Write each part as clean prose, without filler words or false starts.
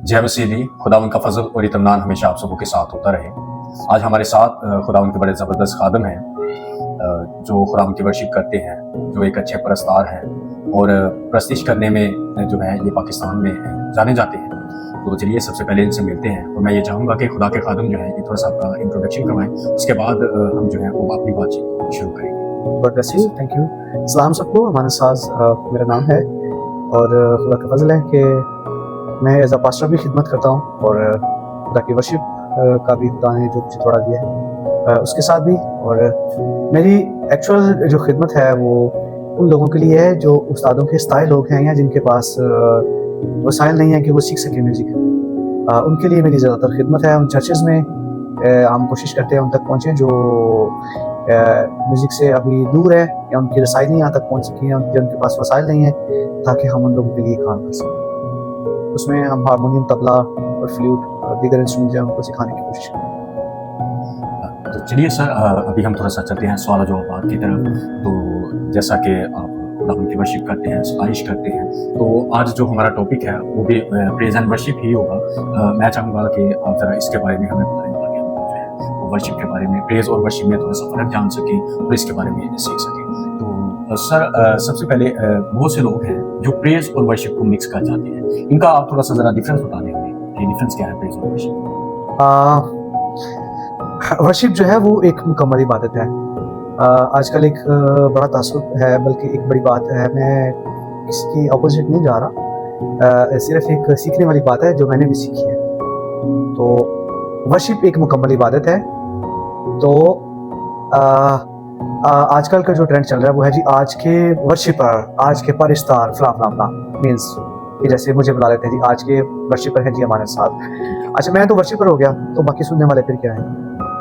जय मसीह दी। खुदावंद का फजल और इत्मीनान हमेशा आप सबों के साथ होता रहे। आज हमारे साथ खुदावंद के बड़े ज़बरदस्त खादम हैं जो खुदावंद की वर्शिप करते हैं, जो एक अच्छे परस्तार हैं और प्रस्तिश करने में जो है ये पाकिस्तान में जाने जाते हैं। तो चलिए सबसे पहले इनसे मिलते हैं और मैं ये चाहूँगा कि खुदा के खादम जो है ये थोड़ा सा अपना इंट्रोडक्शन करवाएं, उसके बाद हम जो है वो अपनी बातचीत शुरू करेंगे। God bless you, thank you. सलाम सबको। हमारे साथ मेरा नाम है और खुदा का फजल है कि मैं एज अ पास्टर भी खिदमत करता हूँ और खुदा की वर्शिप का भी खुदा ने जो मुझे थोड़ा दिया है उसके साथ भी। और मेरी एक्चुअल जो खिदमत है वो उन लोगों के लिए है जो उस्तादों के स्टाइल लोग हैं या जिनके पास वसाइल नहीं है कि वो सीख सके म्यूज़िक। उनके लिए मेरी ज़्यादातर खिदमत है। उन चर्चेज़ में हम कोशिश करते हैं उन तक पहुँचें जो म्यूज़िक से अभी दूर है या उनकी रसाई नहीं यहाँ तक पहुँच सकी है, जिनके पास वसाइल नहीं है, ताकि हम उन लोगों के लिए काम कर सकें। उसमें हम हारमोनियम, तबला और फ्लूट और दीगर इंस्ट्रूमेंट जो उनको सिखाने की कोशिश करें। तो चलिए सर, अभी हम थोड़ा सा चलते हैं सवाल जवाब की तरफ। तो जैसा कि आप खुदावंद की वर्शिप करते हैं, सताइश करते हैं, तो आज जो हमारा टॉपिक है वो भी प्रेज एंड वर्शिप ही होगा। मैं चाहूँगा कि आप ज़रा इसके बारे में हमें बताएं ताकि हम जो है वो वर्शिप के बारे में, प्रेज और वर्शिप में थोड़ा सा फ़र्क जान सकें और इसके बारे में सीख सकें। तो सर, सबसे पहले बहुत से लोग हैं जो प्रेज और वर्शिप को मिक्स कर जाते हैं। इनका आप थोड़ा सा ज़रा डिफरेंस बता दें हमें कि डिफरेंस क्या है प्रेज और वर्शिप। वर्शिप जो है वो एक मुकम्मल इबादत है। आजकल एक बड़ा तासुब है, बल्कि एक बड़ी बात है, मैं इसकी अपोजिट नहीं जा रहा, सिर्फ एक सीखने वाली बात है जो मैंने भी सीखी है। तो वर्शिप एक मुकम्मल इबादत है। तो आजकल का जो ट्रेंड चल रहा है वो है जी आज के वर्शिपर, आज के परिस्तार फला फला फला, मीन्स कि जैसे मुझे बुला लेते हैं जी आज के वर्शिपर है जी हमारे साथ। अच्छा, मैं तो वर्शिपर हो गया तो बाकी सुनने वाले फिर क्या है?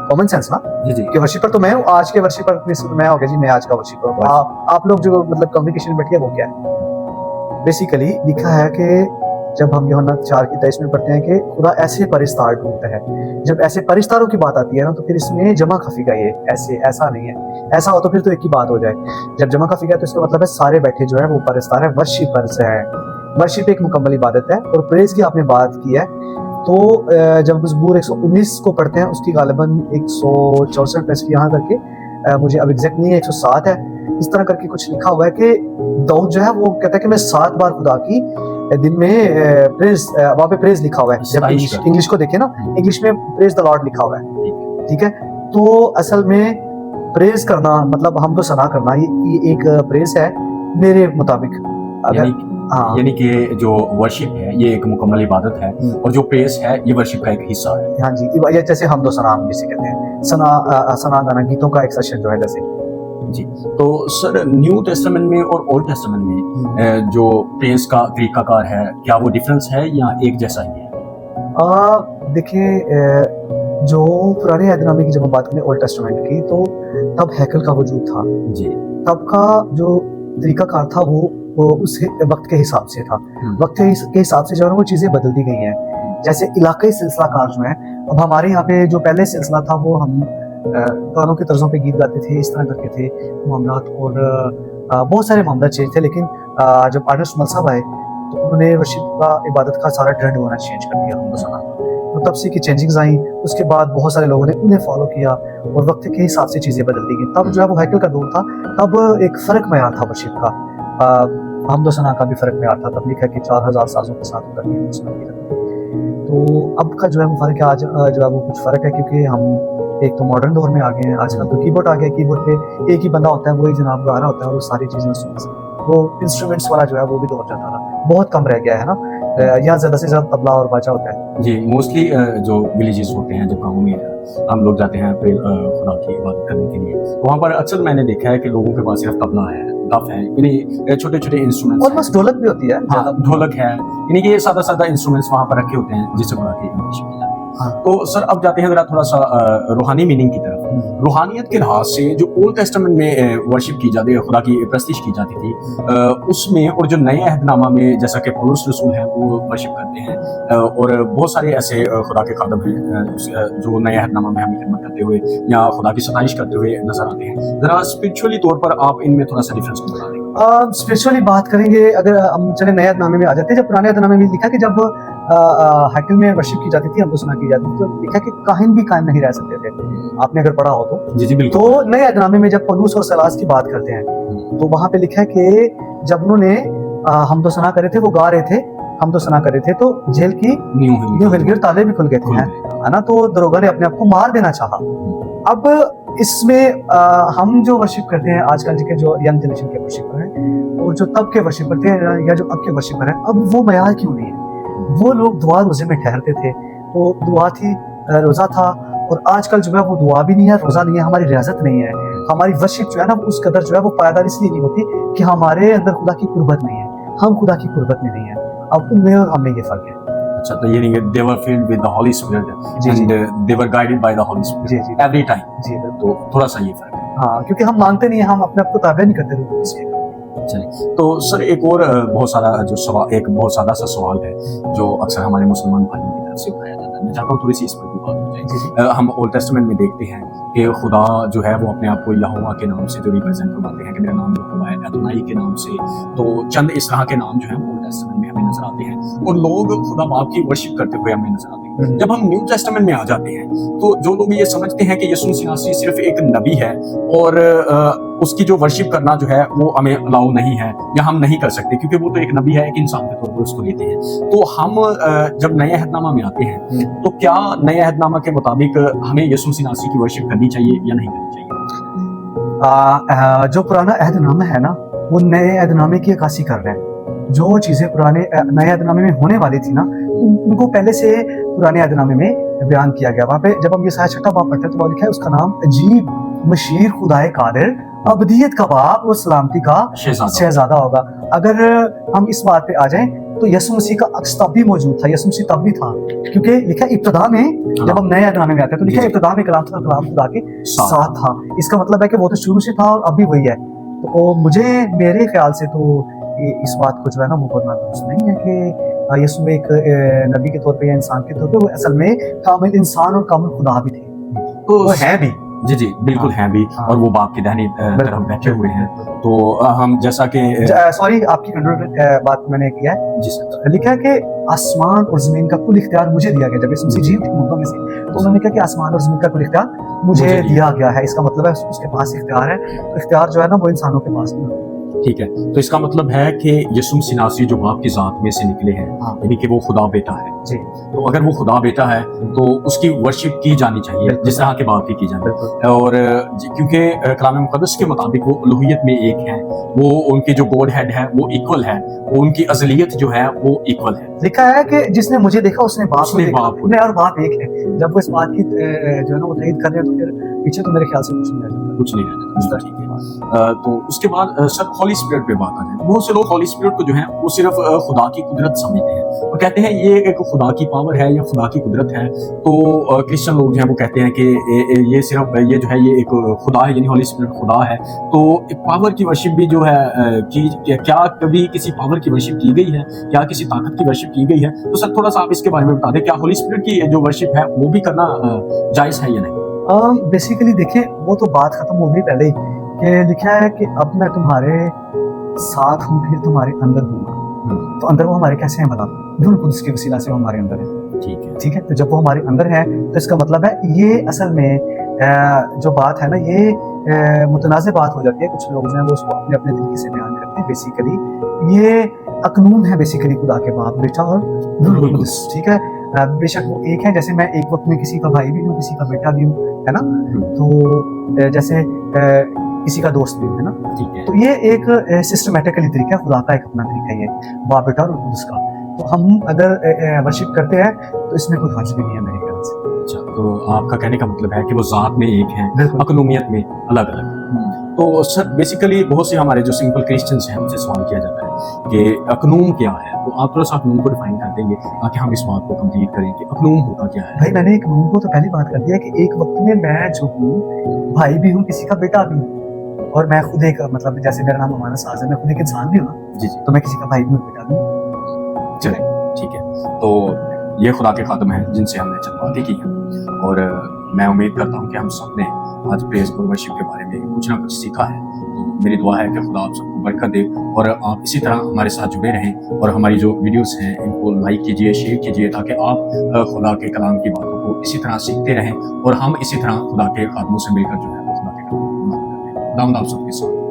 कॉमन सेंस ना जी कि वर्शिपर तो मैं हूँ, आज के वर्शिपर मैं हो गया जी, मैं आज का वर्शिपर हूँ। आप लोग जो मतलब कम्युनिकेशन में बैठिए वो क्या है? बेसिकली लिखा है कि जब हम यूहन्ना 4:23 में पढ़ते हैं कि खुदा ऐसे परिस्तार ढूंढता है। जब ऐसे परिस्तारों की बात आती है ना तो फिर इसमें जमा खफी का ये ऐसे ऐसा नहीं है। ऐसा हो तो फिर तो एक ही बात हो जाए। जब जमा खफी का तो इसका मतलब है सारे बैठे जो है वो परिस्तार है, वर्शिपर्स है। वर्शिप एक मुकम्मल इबादत है। और प्रेज की आपने बात की है तो जब मज़मूर 119 को पढ़ते हैं उसकी गालिबन 164 पैसे यहाँ करके, मुझे अब एग्जैक्ट नहीं है, 107 है, इस तरह करके कुछ लिखा हुआ है कि दाऊद जो है वो कहता है कि मैं 7 बार खुदा की दिन में प्रेज, वहाँ पे प्रेज लिखा हुआ है। जब इंग्लिश को देखें ना, इंग्लिश में प्रेज द लॉर्ड लिखा हुआ है, ठीक है। तो असल में प्रेज करना मतलब हमको सना करना, ये एक प्रेज है मेरे मुताबिक। यानी कि जो वर्शिप है ये एक मुकम्मल इबादत है और जो प्रेज है ये वर्शिप का एक हिस्सा है। हाँ जी, ये जैसे हम दो सना हम जिसे कहते हैं, सना गाना, गीतों का एक सेशन जो है जैसे जी। तो सर, न्यू टेस्टामेंट में और ओल्ड टेस्टामेंट में जो प्रेज का तरीकाकार है, क्या वो डिफरेंस है या एक जैसा ही है? देखिए, जो पुराने अहदनामे की जब हम बात करें ओल्ड टेस्टामेंट की, तो तब हैकल का वजूद था जी। तब का जो तरीकाकार था वो उस वक्त के हिसाब से था। वक्त के हिसाब से जो है वो चीज़ें बदलती गई हैं। जैसे इलाकाई सिलसिला कार जो है, अब हमारे यहाँ पे जो पहले सिलसिला था वो हम गानों के तर्जों पे गीत गाते थे, इस तरह करके थे मामलात, और बहुत सारे मामला चेंज थे। लेकिन जब आर्टिस्ट मल साहब आए तो उन्होंने वर्शिप का, इबादत का सारा ट्रेंड होना चेंज कर दिया, हमको सुना। तो तब से की चेंजिंग्स आई, उसके बाद बहुत सारे लोगों ने उन्हें फॉलो किया और वक्त के हिसाब से चीज़ें बदलती गई। तब जो है वो हैकल का दौर था, तब एक फ़र्क में था वर्शिप का। हमदो सना का भी फ़र्क में था, तब लिखा कि 4000 साजों के साथ उतर गई। तो अब का जो है वो फ़र्क है, आज जो है वो कुछ फ़र्क है, क्योंकि हम एक तो मॉडर्न दौर में आ गए हैं। आजकल तो कीबोर्ड आ गया, कीबोर्ड पे एक ही बंदा होता है, वही जनाब गा रहा होता है और वो सारी चीज़ें सुन सकते। वो इंस्ट्रूमेंट्स वाला जो है वो भी दौर जाता रहा, बहुत कम रह गया है ना। यहाँ ज़्यादा से ज़्यादा तबला और बाजा होता है जी। मोस्टली जो विलेजेस होते हैं, जब गाँव में हम लोग जाते हैं खुदा की इबादत करने के लिए, तो वहाँ पर अक्सर मैंने देखा है कि लोगों के पास सिर्फ तबला है, दफ है, यानी छोटे छोटे इंस्ट्रूमेंट्स, और बस ढोलक भी होती है। हाँ, ढोलक है, यानी कि ये सादा सादा इंस्ट्रूमेंट्स वहाँ पर रखे होते हैं जिससे खुदा की इबादत की जाती है। हाँ। तो सर, अब जाते हैं जरा थोड़ा सा रूहानी मीनिंग की तरफ। रूहानियत के लिहाज से जो ओल्ड टेस्टामेंट में वर्शिप की जाती है, खुदा की प्रस्तिश की जाती थी, उसमें और जो नए अहदनामा में जैसा कि पौलुस रसूल हैं वो वर्शिप करते हैं, और बहुत सारे ऐसे खुदा के खादम हैं जो नए अहदनामा में हमें खिदमत करते हुए या खुदा की सताइश करते हुए नजर आते हैं। जरा स्पिरिचुअली तौर पर आप इनमें थोड़ा सा डिफरेंस बता दें। स्पिरिचुअली बात करेंगे, अगर हम चले नए अहदनामे में आ जाते हैं। जब पुराने अहदनामे में लिखा कि जब हैकल में वर्शिप की जाती थी, हम तो सुना की जाती थी, तो लिखा कि काहिन भी कायम नहीं रह सकते थे। आपने अगर पढ़ा हो तो जी जी बिल्कुल। तो नए अहदनामे में जब पलूस और सलास की बात करते हैं तो वहां पे लिखा है कि जब उन्होंने हम तो सुना करे थे, वो गा रहे थे, हम तो सुना करे थे, तो जेल की न्यू हिल गई और ताले भी खुल गए थे, है ना। तो दरोगा ने अपने आप को मार देना चाहा। अब इसमें हम जो वर्शिप करते हैं आजकल के जो यंग जनरेशन के वर्शिपर हैं और जो तब के वर्शिपर थे या जो अब के वर्शिपर हैं, अब वो मयार क्यों नहीं है? वो लोग दुआ रोजे में ठहरते थे, तो दुआ थी, रोजा था, और आजकल जो है वो दुआ भी नहीं है, रोजा नहीं है, हमारी रियाजत नहीं है, हमारी वर्शिप जो है ना उस कदर जो है वो पायदार इसलिए नहीं होती कि हमारे अंदर खुदा की कुर्बत नहीं है, हम खुदा की कुर्बत में नहीं है। अब उनमें और हमें ये फर्क है। अच्छा, तो ये नहीं है they were filled with the Holy Spirit and they were guided by the Holy Spirit ji ji every time। जी तो थोड़ा सा ये फर्क है। हाँ, क्योंकि हम मानते नहीं है, हम अपने आप को ताबे नहीं करते लोगों से। चलिए, तो सर एक और बहुत सारा जो सवाल, एक बहुत सादा सा सवाल है जो अक्सर हमारे मुसलमान भाइयों की तरफ से उठाया जाता है। मैं चाहता हूँ थोड़ी सी इस पर भी बात हो जाए। हम ओल्ड टेस्टामेंट में देखते हैं कि खुदा जो है वो अपने आप को यहोवा के नाम से जो रिप्रेजेंट करवाते हैं कि मेरा नाम यहोवा है, अदोनाई के नाम से, तो चंद इस तरह के नाम जो है ओल्ड टेस्टामेंट में हमें नजर आते हैं और लोग खुदा बाप की वर्शिप करते हुए हमें नजर आते हैं। जब हम न्यू टेस्टामेंट में आ जाते हैं तो जो लोग ये समझते हैं कि यीशु मसीह सिर्फ एक नबी है और उसकी जो वर्शिप करना जो है वो हमें अलाउ नहीं है या हम नहीं कर सकते क्योंकि वो तो एक नबी है, एक इंसान के तौर पर उसको लेते हैं। तो हम जब नए अहदनामा में आते हैं तो क्या नए अहदनामा के मुताबिक हमें यीशु मसीह की वर्शिप करनी चाहिए या नहीं करनी चाहिए? जो पुराना अहदनामा है ना वो नए अहदनामे की अक्कासी कर रहे हैं। जो चीजें पुराने नए अहदनामे में होने वाली थी ना उनको पहले से पुराने अहदनामे में बयान किया गया। वहाँ पे जब हम ये साया छठा बाब पढ़ते हैं तो वहाँ लिखा है उसका नाम अजीब मशीर खुदाए कादिर अबदियत का बाप और सलामती का शहजादा होगा। अगर हम इस बात पे आ जाएं तो यीशु मसीह का अक्स तब भी मौजूद था, यीशु मसीह तब भी था, क्योंकि लिखा इब्तिदा में जब हम नए अहदनामे में आते हैं तो लिखा इब्तिदा में कलाम था, कलाम खुदा के साथ था। इसका मतलब है कि वो तो शुरू से था और अब भी वही है। तो मुझे मेरे ख्याल से तो इस बात को जो है ना वो बोलना दुरुस्त नहीं है कि यीशु एक नबी के तौर पे या इंसान के तौर पे वो असल में कामिल इंसान और कामिल खुदा भी थे, तो वो है भी। जी जी बिल्कुल हैं भी, और वो बाप की दाहिनी तरफ बैठे हुए हैं। तो हम जैसा कि सॉरी आपकी बात मैंने किया है जी सर, लिखा है कि आसमान और जमीन का कुल इख्तियार मुझे दिया गया। जब यीशु मसीह जीव थे मुर्दों में से तो उन्होंने कहा कि आसमान और जमीन का कुल इख्तियार मुझे दिया गया है। इसका मतलब है उसके पास इख्तियार है, तो इख्तियार जो है ना वो इंसानों के पास नहीं। ठीक है, तो इसका मतलब है कि यीशु मसीह नासरी जो बाप की जात में से निकले हैं, यानी कि वो खुदा बेटा है जी। तो अगर वो खुदा बेटा है तो उसकी वर्शिप की जानी चाहिए जिस तरह के बाप की जानी, और क्योंकि कलाम मुकद्दस के मुताबिक वो उलूहियत में एक है, वो उनके जो गॉड हेड है वो इक्वल है, वो उनकी अज़लियत जो है वो इक्वल है। लिखा है कि जिसने मुझे देखा उसने बाप को देखा, और बाप एक है। जब वो इस बात की जो है ना वो तईद कर रहे हैं तो फिर पीछे तो मेरे ख्याल से कुछ नहीं रह जाता। ठीक है, तो उसके बाद सर हॉली स्पिरिट पे बात आ जाए। बहुत से लोग हॉली स्पिरिट को जो है वो सिर्फ खुदा की कुदरत समझते हैं और कहते हैं ये एक खुदा की पावर है या खुदा की कुदरत है। तो क्रिश्चियन लोग जो है वो कहते हैं कि ये सिर्फ ये जो है ये एक खुदा है, यानी हॉली स्पिरिट खुदा है। तो एक पावर की वर्शिप भी जो है क्या कभी किसी पावर की वर्शिप की गई है, क्या किसी ताकत की वर्शिप की गई है? तो सर थोड़ा सा आप इसके बारे में बता दें, क्या हॉली स्पिरिट की जो वर्शिप है वो भी करना जायज है या नहीं? बेसिकली देखिए वो तो बात खत्म हो गई पहले ही कि लिखा है कि अब मैं तुम्हारे साथ हूँ फिर तुम्हारे अंदर हूँ। तो अंदर वो हमारे कैसे हैं बता, रूह कुद्स की वसीला से वो हमारे अंदर है। ठीक है, तो जब वो हमारे अंदर है तो इसका मतलब है ये असल में जो बात है ना ये मुतनाज़ बात हो जाती है। कुछ लोग जो हैं वो उसको अपने अपने तरीके से बयान करते हैं। बेसिकली ये अकनून है बेसिकली खुदा के बाप बेटा और रूह कुद्स। ठीक है, बेशक वो एक है, जैसे मैं एक वक्त में किसी का भाई भी हूँ किसी का बेटा भी हूँ, है ना। तो जैसे किसी का दोस्त भी है ना। तो ये एक सिस्टमेटिकली तरीका है, खुदा का एक अपना तरीका है ये बाप बेटा और कुद्स का। तो हम अगर वर्शिप करते हैं तो इसमें कोई हर्ज भी नहीं है मेरे ख्याल से। अच्छा, तो आपका कहने का मतलब है कि वो जात में एक है, अकनूमियत में अलग अलग। तो सर बेसिकली बहुत से हमारे जो सिंपल क्रिश्चियंस हैं उनसे सवाल किया जाता है कि अकनूम क्या है? तो आप थोड़ा सा अकनूम को डिफाइन कर देंगे ताकि हम इस बात को कंप्लीट करें कि अकनूम होता क्या है? भाई मैंने अकनूम को तो पहली बात कर दिया कि एक वक्त में मैं जो हूँ भाई भी हूँ किसी का बेटा भी हूँ, और मैं खुद एक मतलब जैसे मेरा नाम हमारा साज है, मैं खुद एक इंसान भी हूँ ना। जी तो मैं किसी का भाई भी हूँ बेटा भी हूँ। चले ठीक है, तो ये खुदा के खादम हैं जिनसे हमने चंद बातें की हैं और मैं उम्मीद करता हूँ कि हम सब ने आज प्रेज और वर्शिप के बारे में कुछ ना कुछ सीखा है। तो मेरी दुआ है कि खुदा आप सबको बरकत दे और आप इसी तरह हमारे साथ जुड़े रहें और हमारी जो वीडियोस हैं इनको लाइक कीजिए, शेयर कीजिए, ताकि आप खुदा के कलाम की बातों को इसी तरह सीखते रहें और हम इसी तरह खुदा के खादमों से मिलकर जो है खुदा के कलाम की बात करते हैं। खुदा आप सबके साथ।